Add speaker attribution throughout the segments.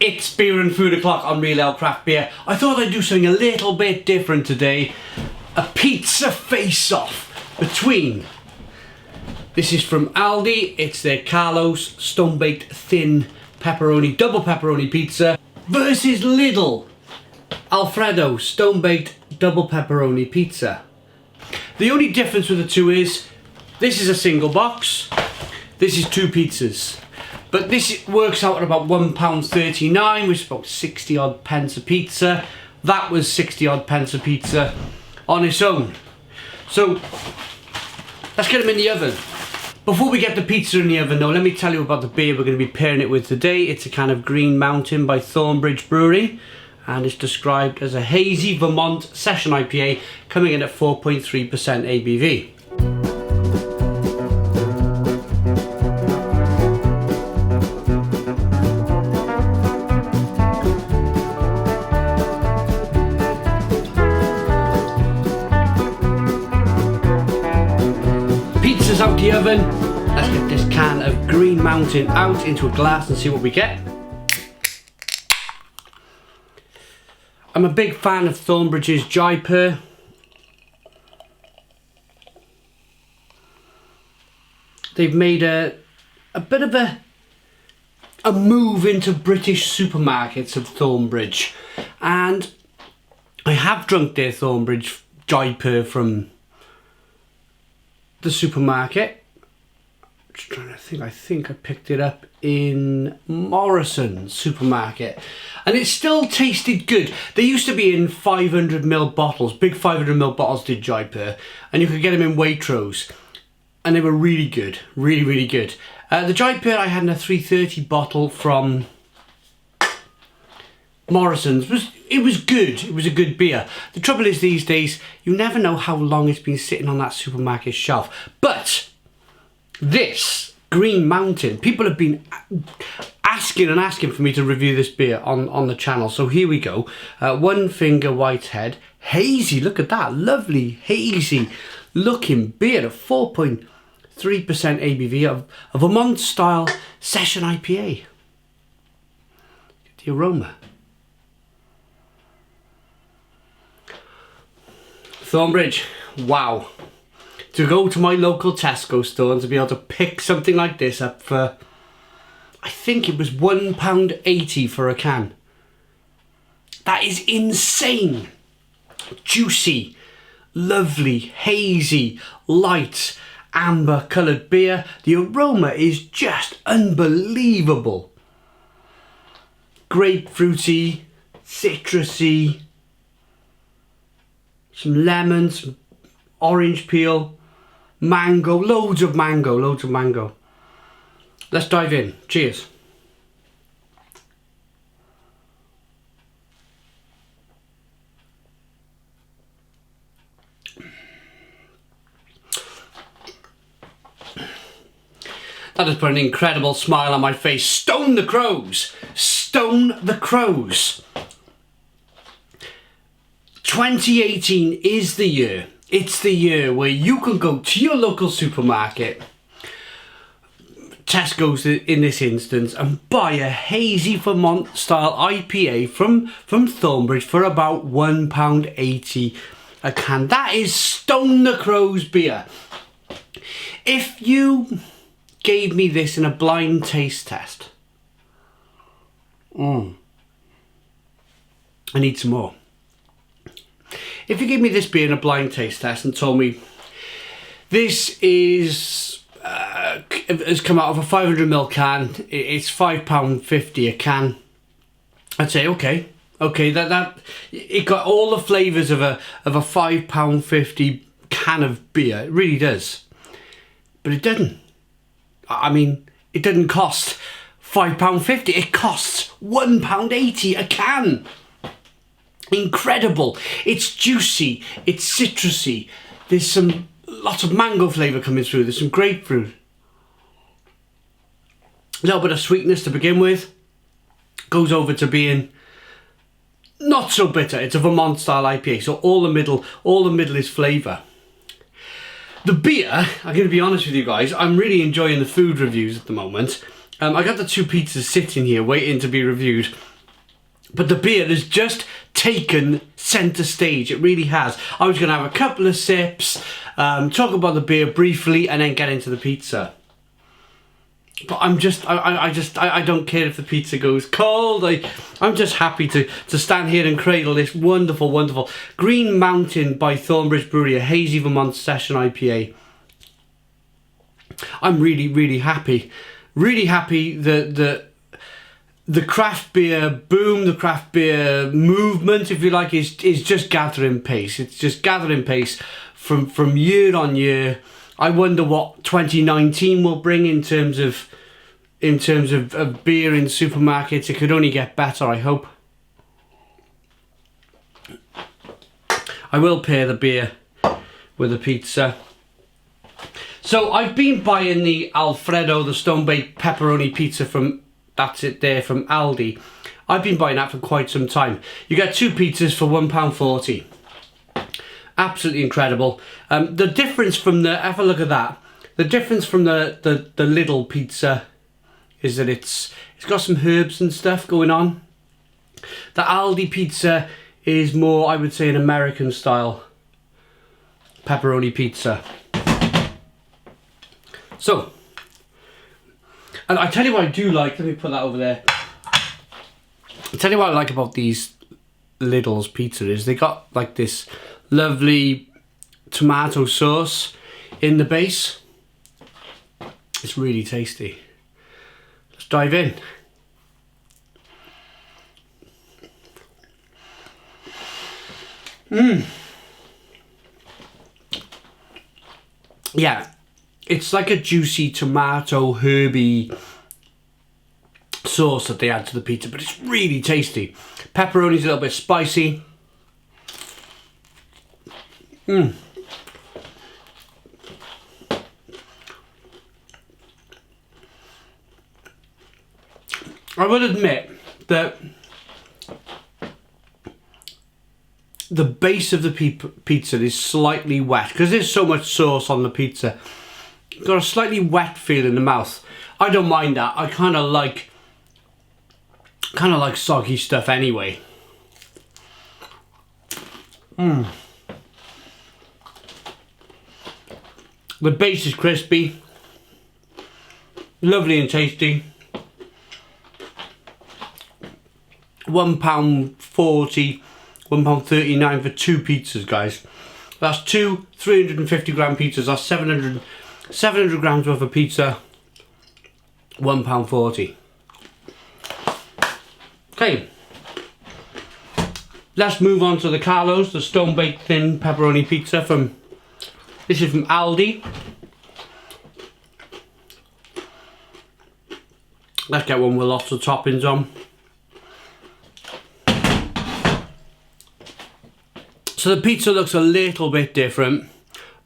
Speaker 1: It's Beer and Food O'Clock on Real Ale Craft Beer. I thought I'd do something a little bit different today. A pizza face-off between, this is from Aldi, it's their Carlos Stonebaked thin pepperoni, double pepperoni pizza, versus Lidl Alfredo Stonebaked double pepperoni pizza. The only difference with the two is, this is a single box, this is two pizzas. But this works out at about £1.39, which is about 60 odd pence a pizza. That was 60 odd pence a pizza on its own. So let's get them in the oven. Before we get the pizza in the oven though, let me tell you about the beer we're going to be pairing it with today. It's a can of Green Mountain by Thornbridge Brewery, and it's described as a hazy Vermont session IPA coming in at 4.3% ABV. Pizza's out the oven. Let's get this can of Green Mountain out into a glass and see what we get. I'm a big fan of Thornbridge's Jaipur. They've made a bit of a move into British supermarkets of Thornbridge, and I have drunk their Thornbridge Jaipur from the supermarket. Just trying to think, I think I picked it up in Morrison's supermarket, and it still tasted good. They used to be in 500ml bottles, big 500ml bottles did Jaipur, and you could get them in Waitrose, and they were really good, really good. The Jaipur I had in a 330 bottle from Morrison's it was good. It was a good beer. The trouble is these days you never know how long it's been sitting on that supermarket shelf. But this Green Mountain, people have been asking for me to review this beer on the channel. So here we go. One Finger Whitehead Hazy. Look at that, lovely hazy looking beer at 4.3% ABV of a Vermont style session IPA. The aroma. Thornbridge, wow. To go to my local Tesco store and to be able to pick something like this up for, I think it was £1.80 for a can. That is insane. Juicy, lovely, hazy, light, amber coloured beer. The aroma is just unbelievable. Grapefruity, citrusy, some lemon, some orange peel, mango, loads of mango. Let's dive in. Cheers. That has put an incredible smile on my face. Stone the crows. Stone the crows. 2018 is the year. It's the year where you can go to your local supermarket, Tesco's in this instance, and buy a hazy Vermont style IPA from Thornbridge for about £1.80 a can. That is Stone the Crows beer. If you gave me this in a blind taste test, I need some more. If you gave me this beer in a blind taste test and told me this is has come out of a 500ml can, it's £5.50 a can, I'd say okay, that it got all the flavours of a £5.50 can of beer. It really does, but it didn't. I mean, it didn't cost £5.50. It costs £1.80 a can. Incredible. It's juicy, it's citrusy, there's lots of mango flavour coming through, there's some grapefruit, a little bit of sweetness to begin with, goes over to being not so bitter. It's a Vermont style IPA, so all the middle is flavour. The beer, I'm going to be honest with you guys, I'm really enjoying the food reviews at the moment. I got the 2 pizzas sitting here waiting to be reviewed. But the beer has just taken centre stage. It really has. I was going to have a couple of sips, talk about the beer briefly, and then get into the pizza. But I don't care if the pizza goes cold. I'm just happy to stand here and cradle this wonderful, wonderful Green Mountain by Thornbridge Brewery, a hazy Vermont session IPA. I'm really, really happy. Really happy that the craft beer boom, the craft beer movement, if you like, is just gathering pace. It's just gathering pace from year on year. I wonder what 2019 will bring in terms of beer in supermarkets. It could only get better, I hope. I will pair the beer with the pizza. So I've been buying the Alfredo, the Stonebaked pepperoni pizza from, that's it there, from Aldi. I've been buying that for quite some time. You get 2 pizzas for £1.40. Absolutely incredible. The difference from the, have a look at that. The difference from the Lidl pizza is that it's got some herbs and stuff going on. The Aldi pizza is more, I would say, an American style pepperoni pizza. So, and I tell you what I do like, let me put that over there. I tell you what I like about these Lidl's pizza is they got like this lovely tomato sauce in the base. It's really tasty. Let's dive in. Yeah, it's like a juicy tomato herby sauce that they add to the pizza, but it's really tasty. Pepperoni's a little bit spicy. I will admit that the base of the pizza is slightly wet because there's so much sauce on the pizza. It's got a slightly wet feel in the mouth. I don't mind that. I kind of like soggy stuff anyway. The base is crispy, lovely and tasty. £1.40, £1.39 for 2 pizzas, guys. That's 2 350 gram pizzas. That's 700 grams worth of pizza. £1.40. Okay, let's move on to the Carlos, the Stonebaked thin pepperoni pizza from. This is from Aldi. Let's get one with lots of toppings on. So the pizza looks a little bit different.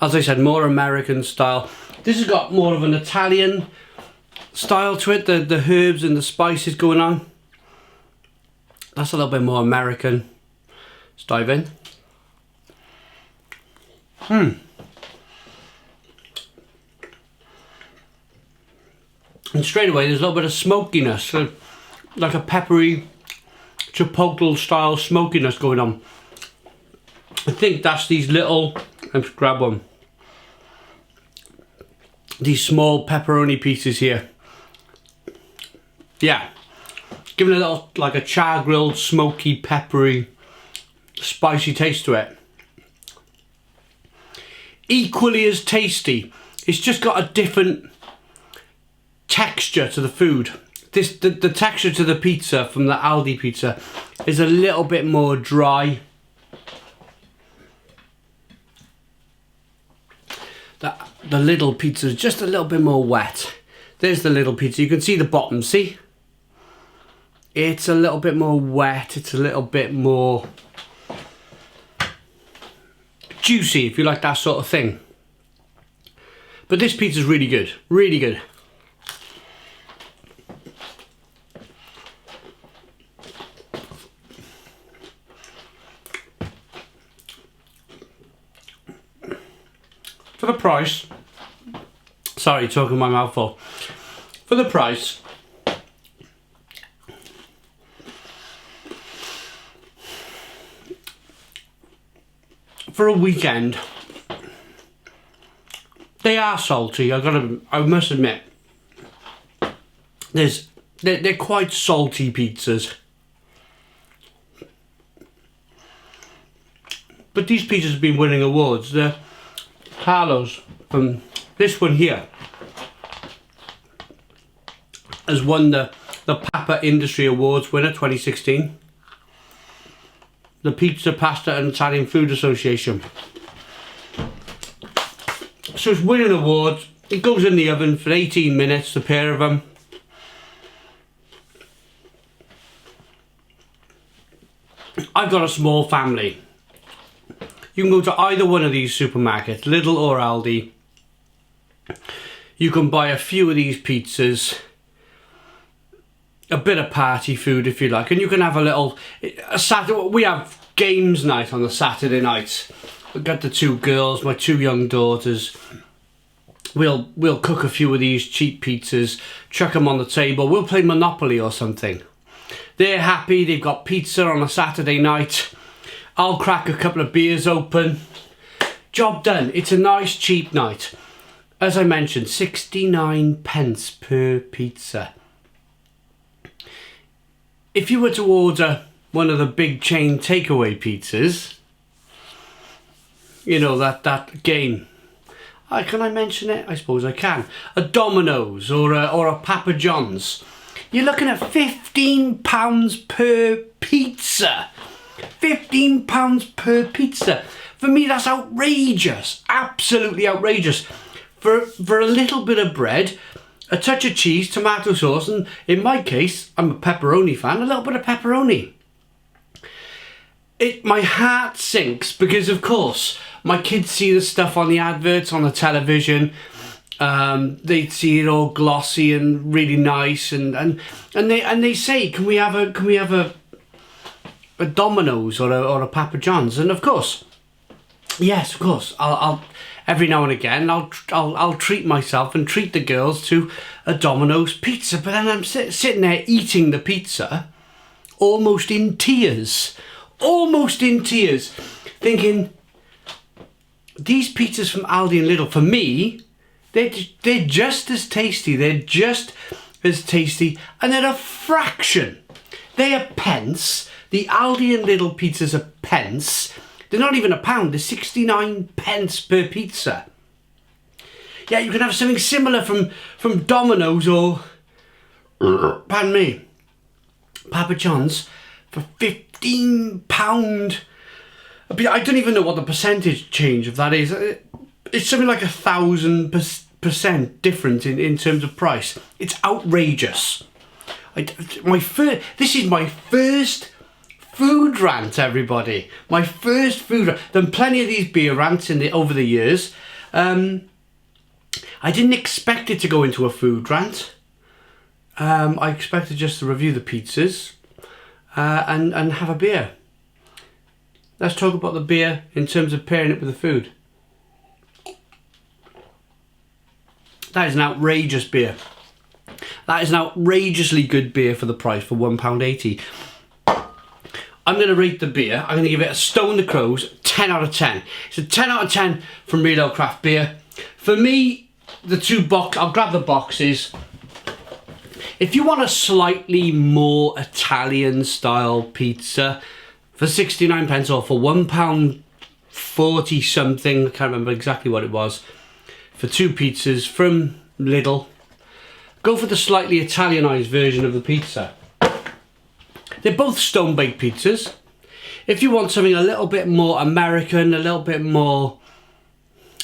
Speaker 1: As I said, more American style. This has got more of an Italian style to it. The herbs and the spices going on. That's a little bit more American. Let's dive in. And straight away there's a little bit of smokiness, so like a peppery chipotle style smokiness going on. I think that's these little, let's grab one, these small pepperoni pieces here. Yeah, giving a little, like a char grilled, smoky, peppery, spicy taste to it. Equally as tasty, it's just got a different texture to the food. The texture to the pizza from the Aldi pizza is a little bit more dry. The Lidl pizza is just a little bit more wet. There's the Lidl pizza. You can see the bottom, see? It's a little bit more wet. It's a little bit more juicy, if you like that sort of thing. But this pizza's really good. Really good. For the price, sorry, talking my mouth full. For the price, for a weekend, they are salty. I must admit, they're quite salty pizzas. But these pizzas have been winning awards. The Carlos from this one here has won the Papa Industry Awards winner 2016. The Pizza, Pasta and Italian Food Association. So it's winning awards. It goes in the oven for 18 minutes, the pair of them. I've got a small family. You can go to either one of these supermarkets, Lidl or Aldi. You can buy a few of these pizzas, a bit of party food if you like, and you can have a Saturday. We have games night on the Saturday night. We've got the two girls, my two young daughters. We'll cook a few of these cheap pizzas, chuck them on the table. We'll play Monopoly or something. They're happy. They've got pizza on a Saturday night. I'll crack a couple of beers open. Job done. It's a nice cheap night. As I mentioned, 69 pence per pizza. If you were to order one of the big chain takeaway pizzas, you know, that game. Can I mention it? I suppose I can. A Domino's or a Papa John's. You're looking at £15 per pizza. £15 per pizza. For me, that's outrageous. Absolutely outrageous. For a little bit of bread, a touch of cheese, tomato sauce, and in my case, I'm a pepperoni fan, a little bit of pepperoni. My heart sinks because, of course, my kids see the stuff on the adverts on the television. They see it all glossy and really nice, and they say, can we have a Domino's or a Papa John's? And of course, yes, of course, I'll every now and again I'll treat myself and treat the girls to a Domino's pizza. But then I'm sitting there eating the pizza, almost in tears, thinking these pizzas from Aldi and Lidl, for me, they're just as tasty. They're just as tasty, and they're a fraction. They are pence. The Aldi and Lidl pizzas are pence. They're not even a pound. They're 69 pence per pizza. Yeah, you can have something similar from Domino's or, pardon me, Papa John's for £15. I don't even know what the percentage change of that is. It's something like 1,000% different in terms of price. It's outrageous. This is my first food rant, everybody. My first food rant. Done plenty of these beer rants over the years. I didn't expect it to go into a food rant. I expected just to review the pizzas and have a beer. Let's talk about the beer in terms of pairing it with the food. That is an outrageous beer. That is an outrageously good beer for the price, for £1.80. I'm going to rate the beer. I'm going to give it a Stone the Crows 10 out of 10. It's a 10 out of 10 from Real Craft Beer. For me, I'll grab the boxes. If you want a slightly more Italian style pizza for 69 pence or for £1.40 something, I can't remember exactly what it was, for two pizzas from Lidl, go for the slightly Italianised version of the pizza. They're both stone-baked pizzas. If you want something a little bit more American, a little bit more,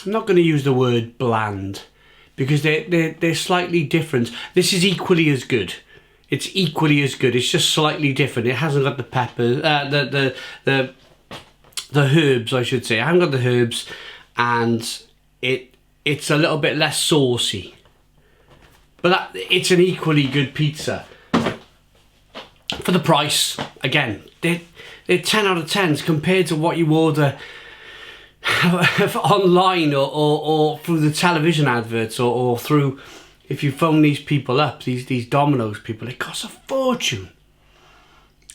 Speaker 1: I'm not going to use the word bland, because they're slightly different. This is equally as good. It's equally as good. It's just slightly different. It hasn't got the peppers, the herbs, I should say. I haven't got the herbs, and it's a little bit less saucy. But it's an equally good pizza. For the price, again, they're 10 out of 10s compared to what you order online or through the television adverts or through, if you phone these people up, these Domino's people, it costs a fortune.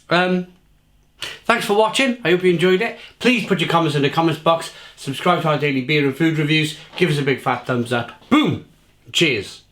Speaker 1: Thanks Thanks for watching. I hope you enjoyed it. Please put your comments in the comments box. Subscribe to our daily beer and food reviews. Give us a big fat thumbs up. Boom! Cheers.